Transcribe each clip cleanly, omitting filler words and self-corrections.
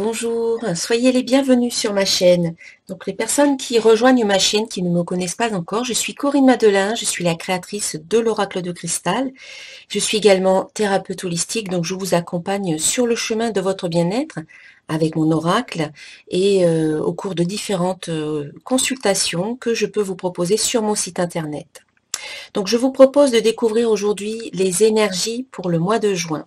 Bonjour, soyez les bienvenus sur ma chaîne. Donc les personnes qui rejoignent ma chaîne, qui ne me connaissent pas encore, je suis Corinne Madelin, je suis la créatrice de l'Oracle de Cristal. Je suis également thérapeute holistique, donc je vous accompagne sur le chemin de votre bien-être avec mon oracle et au cours de différentes consultations que je peux vous proposer sur mon site internet. Donc je vous propose de découvrir aujourd'hui les énergies pour le mois de juin.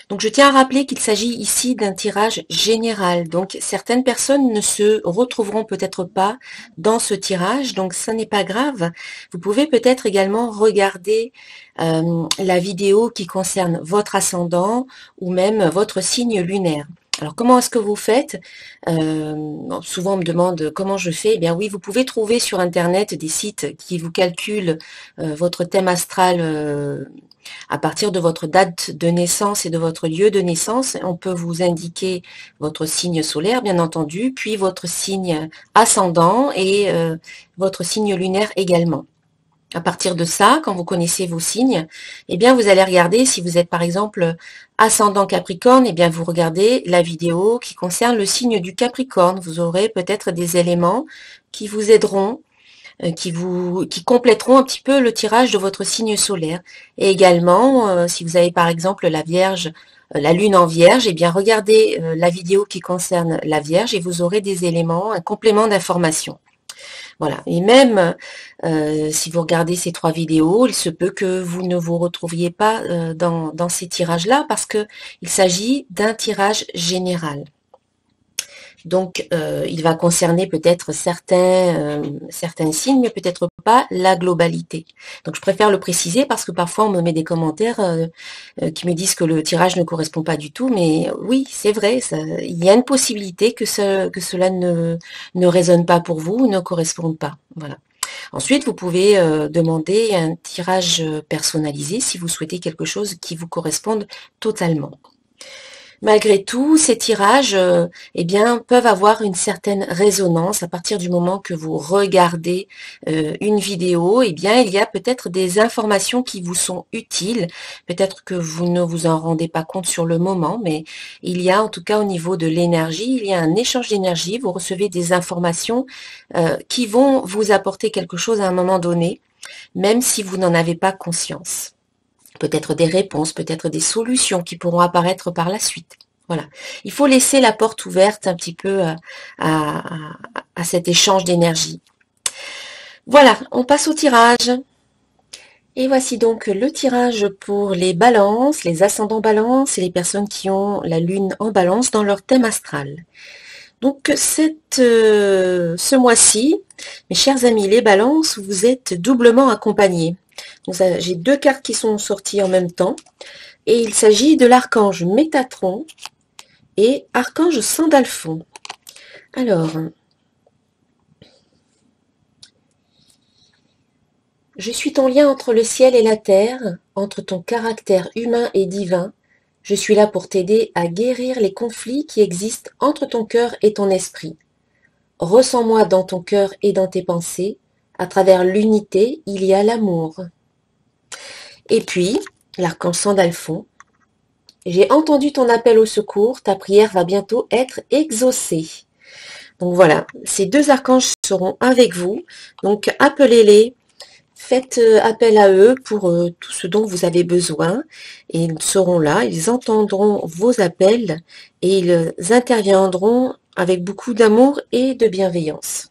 Donc je tiens à rappeler qu'il s'agit ici d'un tirage général. Donc certaines personnes ne se retrouveront peut-être pas dans ce tirage, donc ça n'est pas grave. Vous pouvez peut-être également regarder la vidéo qui concerne votre ascendant ou même votre signe lunaire. Alors comment est-ce que vous faites Souvent on me demande comment je fais. Eh bien oui, vous pouvez trouver sur internet des sites qui vous calculent votre thème astral à partir de votre date de naissance et de votre lieu de naissance. On peut vous indiquer votre signe solaire, bien entendu, puis votre signe ascendant et votre signe lunaire également. À partir de ça, quand vous connaissez vos signes, eh bien vous allez regarder si vous êtes par exemple ascendant Capricorne, eh bien vous regardez la vidéo qui concerne le signe du Capricorne. Vous aurez peut-être des éléments qui vous aideront qui compléteront un petit peu le tirage de votre signe solaire. Et également, si vous avez par exemple la Vierge, la Lune en Vierge, eh bien regardez la vidéo qui concerne la Vierge et vous aurez des éléments, un complément d'information. Voilà. Et même si vous regardez ces 3 vidéos, il se peut que vous ne vous retrouviez pas dans ces tirages-là parce que il s'agit d'un tirage général. Donc, il va concerner peut-être certains signes, mais peut-être pas la globalité. Donc, je préfère le préciser parce que parfois, on me met des commentaires qui me disent que le tirage ne correspond pas du tout. Mais oui, c'est vrai, il y a une possibilité que cela ne résonne pas pour vous ou ne corresponde pas. Voilà. Ensuite, vous pouvez demander un tirage personnalisé si vous souhaitez quelque chose qui vous corresponde totalement. Malgré tout, ces tirages eh bien, peuvent avoir une certaine résonance à partir du moment que vous regardez une vidéo. Eh bien, il y a peut-être des informations qui vous sont utiles. Peut-être que vous ne vous en rendez pas compte sur le moment, mais il y a en tout cas au niveau de l'énergie, il y a un échange d'énergie. Vous recevez des informations qui vont vous apporter quelque chose à un moment donné, même si vous n'en avez pas conscience. Peut-être des réponses, peut-être des solutions qui pourront apparaître par la suite. Voilà. Il faut laisser la porte ouverte un petit peu à cet échange d'énergie. Voilà, on passe au tirage. Et voici donc le tirage pour les balances, les ascendants balance et les personnes qui ont la lune en balance dans leur thème astral. Donc ce mois-ci, mes chers amis les balances, vous êtes doublement accompagnés. J'ai 2 cartes qui sont sorties en même temps. Et il s'agit de l'archange Métatron et archange Sandalphon. Alors, je suis ton lien entre le ciel et la terre, entre ton caractère humain et divin. Je suis là pour t'aider à guérir les conflits qui existent entre ton cœur et ton esprit. Ressens-moi dans ton cœur et dans tes pensées. À travers l'unité, il y a l'amour. Et puis, l'archange Sandalphon. J'ai entendu ton appel au secours, ta prière va bientôt être exaucée. Donc voilà, ces 2 archanges seront avec vous. Donc appelez-les, faites appel à eux pour tout ce dont vous avez besoin. Et ils seront là, ils entendront vos appels et ils interviendront avec beaucoup d'amour et de bienveillance.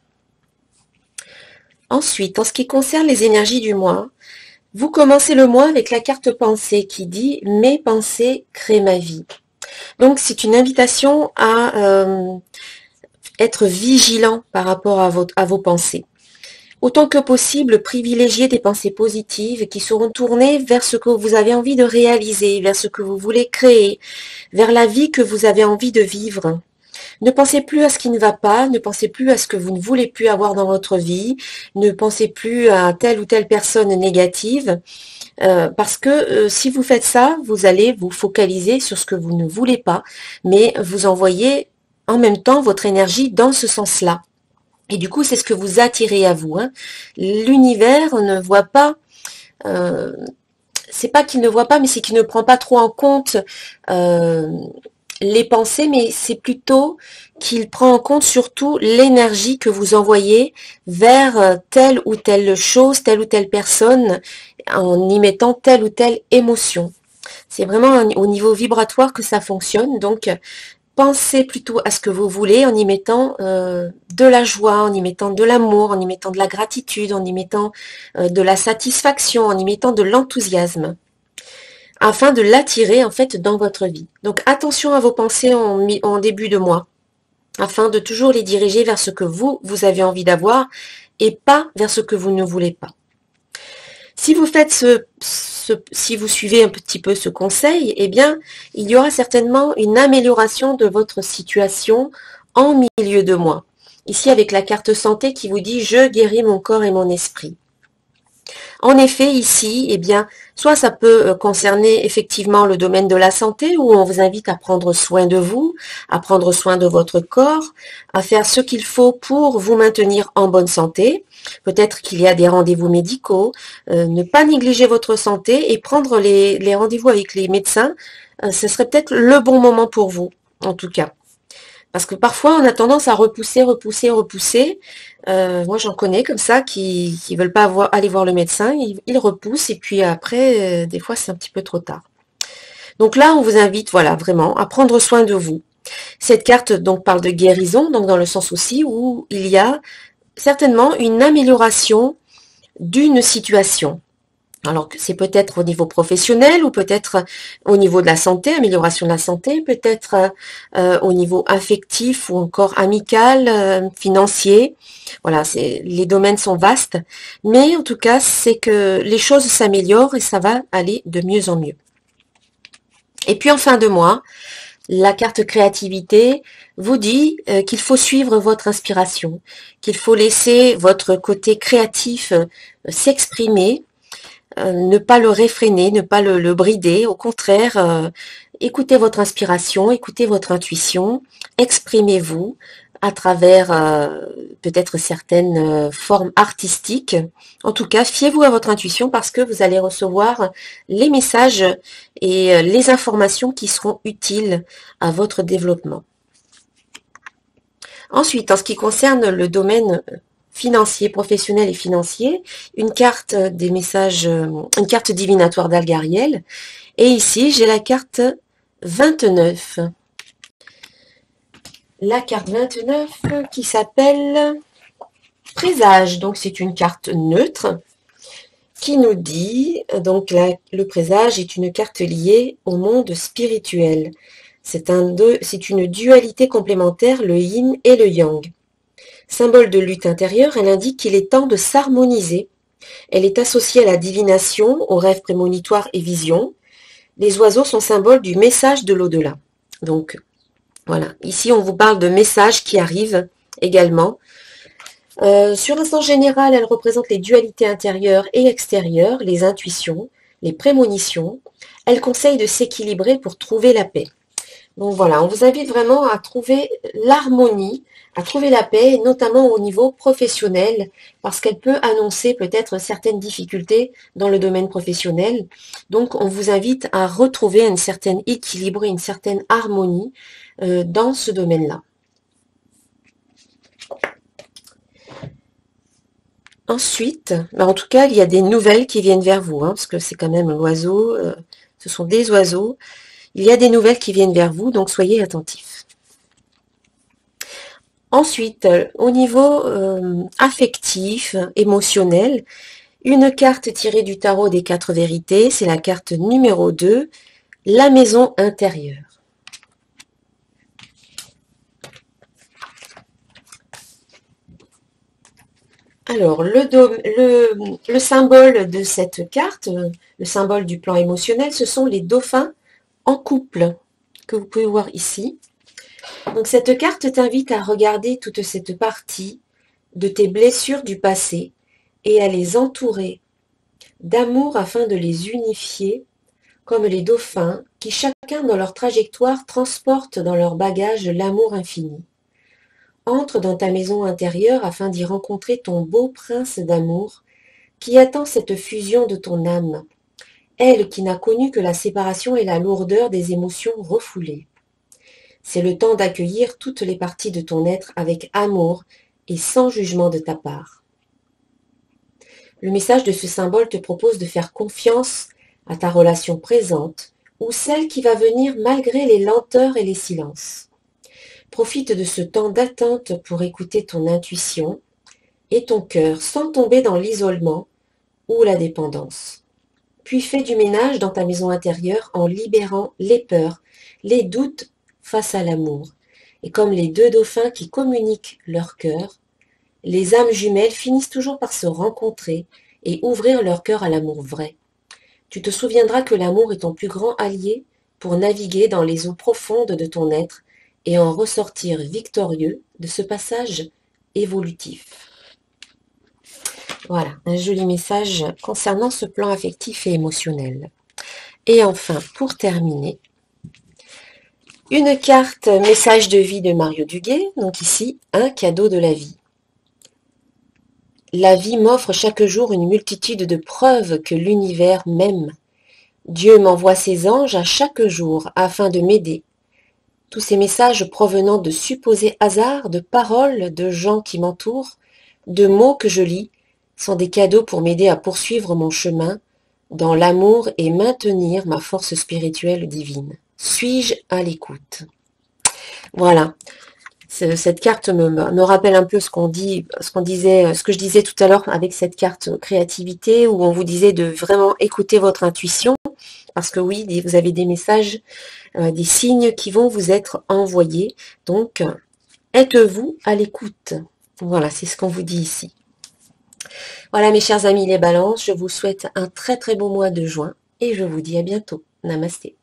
Ensuite, en ce qui concerne les énergies du mois, vous commencez le mois avec la carte pensée qui dit « Mes pensées créent ma vie ». Donc, c'est une invitation à être vigilant par rapport à vos pensées. Autant que possible, privilégiez des pensées positives qui seront tournées vers ce que vous avez envie de réaliser, vers ce que vous voulez créer, vers la vie que vous avez envie de vivre. Ne pensez plus à ce qui ne va pas, ne pensez plus à ce que vous ne voulez plus avoir dans votre vie, ne pensez plus à telle ou telle personne négative, parce que si vous faites ça, vous allez vous focaliser sur ce que vous ne voulez pas, mais vous envoyez en même temps votre énergie dans ce sens-là. Et du coup, c'est ce que vous attirez à vous. Hein. L'univers ne voit pas... c'est pas qu'il ne voit pas, mais c'est qu'il ne prend pas trop en compte les pensées, mais c'est plutôt qu'il prend en compte surtout l'énergie que vous envoyez vers telle ou telle chose, telle ou telle personne, en y mettant telle ou telle émotion. C'est vraiment au niveau vibratoire que ça fonctionne. Donc, pensez plutôt à ce que vous voulez en y mettant de la joie, en y mettant de l'amour, en y mettant de la gratitude, en y mettant de la satisfaction, en y mettant de l'enthousiasme, afin de l'attirer en fait dans votre vie. Donc attention à vos pensées en début de mois, afin de toujours les diriger vers ce que vous avez envie d'avoir et pas vers ce que vous ne voulez pas. Si vous faites si vous suivez un petit peu ce conseil, eh bien, il y aura certainement une amélioration de votre situation en milieu de mois. Ici, avec la carte santé qui vous dit « Je guéris mon corps et mon esprit ». En effet, ici, eh bien, soit ça peut concerner effectivement le domaine de la santé, où on vous invite à prendre soin de vous, à prendre soin de votre corps, à faire ce qu'il faut pour vous maintenir en bonne santé. Peut-être qu'il y a des rendez-vous médicaux, ne pas négliger votre santé et prendre les rendez-vous avec les médecins, ce serait peut-être le bon moment pour vous, en tout cas. Parce que parfois, on a tendance à repousser. Moi, j'en connais comme ça qui veulent pas aller voir le médecin. Ils repoussent et puis après, des fois, c'est un petit peu trop tard. Donc là, on vous invite, voilà, vraiment, à prendre soin de vous. Cette carte donc parle de guérison, donc dans le sens aussi où il y a certainement une amélioration d'une situation. Alors c'est peut-être au niveau professionnel ou peut-être au niveau de la santé, amélioration de la santé, peut-être au niveau affectif ou encore amical, financier. Voilà, les domaines sont vastes, mais en tout cas c'est que les choses s'améliorent et ça va aller de mieux en mieux. Et puis en fin de mois, la carte créativité vous dit qu'il faut suivre votre inspiration, qu'il faut laisser votre côté créatif s'exprimer, ne pas le réfréner, ne pas le brider, au contraire, écoutez votre inspiration, écoutez votre intuition, exprimez-vous à travers peut-être certaines formes artistiques. En tout cas, fiez-vous à votre intuition parce que vous allez recevoir les messages et les informations qui seront utiles à votre développement. Ensuite, en ce qui concerne le domaine financier, professionnel et financier, une carte des messages, une carte divinatoire d'Algariel. Et ici, j'ai la carte 29. La carte 29 qui s'appelle Présage. Donc, c'est une carte neutre qui nous dit, donc le présage est une carte liée au monde spirituel. C'est une dualité complémentaire, le yin et le yang. Symbole de lutte intérieure, elle indique qu'il est temps de s'harmoniser. Elle est associée à la divination, aux rêves prémonitoires et visions. Les oiseaux sont symboles du message de l'au-delà. Donc, voilà. Ici, on vous parle de messages qui arrivent également. Sur un sens général, elle représente les dualités intérieures et extérieures, les intuitions, les prémonitions. Elle conseille de s'équilibrer pour trouver la paix. Donc voilà, on vous invite vraiment à trouver l'harmonie, à trouver la paix, notamment au niveau professionnel, parce qu'elle peut annoncer peut-être certaines difficultés dans le domaine professionnel. Donc on vous invite à retrouver un certain équilibre et une certaine harmonie dans ce domaine-là. Ensuite, en tout cas, il y a des nouvelles qui viennent vers vous, parce que c'est quand même l'oiseau, ce sont des oiseaux. Il y a des nouvelles qui viennent vers vous, donc soyez attentifs. Ensuite, au niveau affectif, émotionnel, une carte tirée du tarot des 4 vérités, c'est la carte numéro 2, la maison intérieure. Alors, le symbole de cette carte, le symbole du plan émotionnel, ce sont les dauphins en couple, que vous pouvez voir ici. Donc cette carte t'invite à regarder toute cette partie de tes blessures du passé et à les entourer d'amour afin de les unifier comme les dauphins qui chacun dans leur trajectoire transportent dans leur bagage l'amour infini. Entre dans ta maison intérieure afin d'y rencontrer ton beau prince d'amour qui attend cette fusion de ton âme, elle qui n'a connu que la séparation et la lourdeur des émotions refoulées. C'est le temps d'accueillir toutes les parties de ton être avec amour et sans jugement de ta part. Le message de ce symbole te propose de faire confiance à ta relation présente ou celle qui va venir malgré les lenteurs et les silences. Profite de ce temps d'attente pour écouter ton intuition et ton cœur sans tomber dans l'isolement ou la dépendance. Puis fais du ménage dans ta maison intérieure en libérant les peurs, les doutes face à l'amour. Et comme les deux dauphins qui communiquent leur cœur, les âmes jumelles finissent toujours par se rencontrer et ouvrir leur cœur à l'amour vrai. Tu te souviendras que l'amour est ton plus grand allié pour naviguer dans les eaux profondes de ton être et en ressortir victorieux de ce passage évolutif. Voilà, un joli message concernant ce plan affectif et émotionnel. Et enfin, pour terminer, une carte message de vie de Mario Duguay, donc ici, un cadeau de la vie. La vie m'offre chaque jour une multitude de preuves que l'univers m'aime. Dieu m'envoie ses anges à chaque jour afin de m'aider. Tous ces messages provenant de supposés hasards, de paroles, de gens qui m'entourent, de mots que je lis, sont des cadeaux pour m'aider à poursuivre mon chemin dans l'amour et maintenir ma force spirituelle divine. Suis-je à l'écoute? Voilà. Cette carte me rappelle un peu ce que je disais tout à l'heure avec cette carte créativité où on vous disait de vraiment écouter votre intuition parce que oui, vous avez des messages, des signes qui vont vous être envoyés. Donc, êtes-vous à l'écoute? Voilà, c'est ce qu'on vous dit ici. Voilà mes chers amis les balances, je vous souhaite un très très beau mois de juin et je vous dis à bientôt. Namasté.